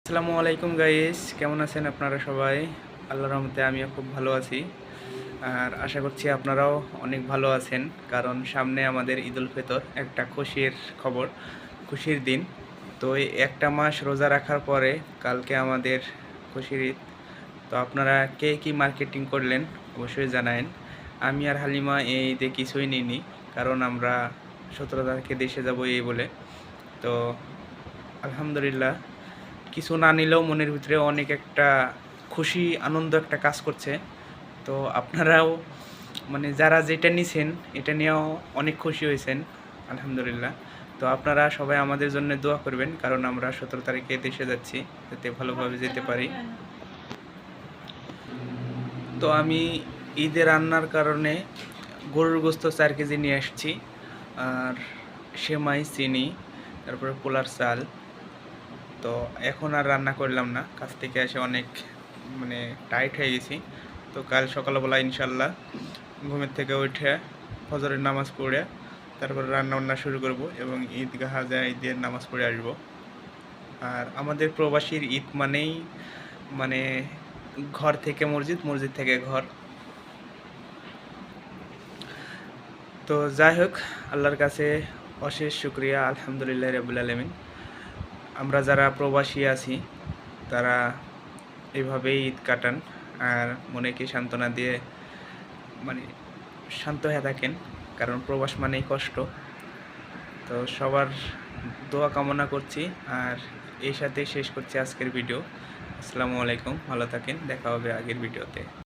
আসসালামু আলাইকুম গাইস, কেমন আছেন আপনারা সবাই? আল্লাহর রহমতে আমিও খুব ভালো আছি। আর আশা করছি আপনারাও অনেক ভালো আছেন, কারণ সামনে আমাদের ঈদুল ফিতর, একটা খুশির খবর, খুশির দিন। তো এই একটা মাস রোজা রাখার পরে কালকে আমাদের খুশির ঈদ। তো আপনারা কে কী মার্কেটিং করলেন অবশ্যই জানায়েন। আমি আর হালিমা এই ঈদে কিছুই নিইনি, কারণ আমরা 17 তারিখে দেশে যাব এই বলে। তো আলহামদুলিল্লাহ, কিছু না নিলেও মনের ভিতরে অনেক একটা খুশি আনন্দ একটা কাজ করছে। তো আপনারাও যারা যেটা নিছেন এটা নিয়েও অনেক খুশি হয়েছেন আলহামদুলিল্লাহ। তো আপনারা সবাই আমাদের জন্য দোয়া করবেন, কারণ আমরা 17 তারিখে দেশে যাচ্ছি, যাতে ভালোভাবে যেতে পারি। তো আমি ঈদে রান্নার কারণে গরুর গোস্ত 4 কেজি নিয়ে আসছি, আর সেমাই, চিনি, তারপরে পোলার চাল। তো এখন আর রান্না করলাম না, কাছ থেকে এসে অনেক টাইট হয়ে গেছি। তো কাল সকালবেলা ইনশাল্লাহ ঘুমের থেকে উঠে ফজরের নামাজ পড়ে তারপর রান্নাবান্না শুরু করব এবং ঈদগাহ যায় ঈদের নামাজ পড়ে আসব। আর আমাদের প্রবাসীর ঈদ মানেই মানে ঘর থেকে মসজিদ, মসজিদ থেকে ঘর। তো যাই হোক, আল্লাহর কাছে অশেষ শুকরিয়া, আলহামদুলিল্লাহ রাব্বুল আলামিন। আমরা যারা প্রবাসী আছি তারা এইভাবেই ঈদ কাটান, আর মনেকে সান্ত্বনা দিয়ে শান্ত হয়ে থাকেন, কারণ প্রবাস মানেই কষ্ট। তো সবার দোয়া কামনা করছি, আর এই সাথে শেষ করছি আজকের ভিডিও। আসসালামু আলাইকুম, ভালো থাকেন, দেখা হবে আগের ভিডিওতে।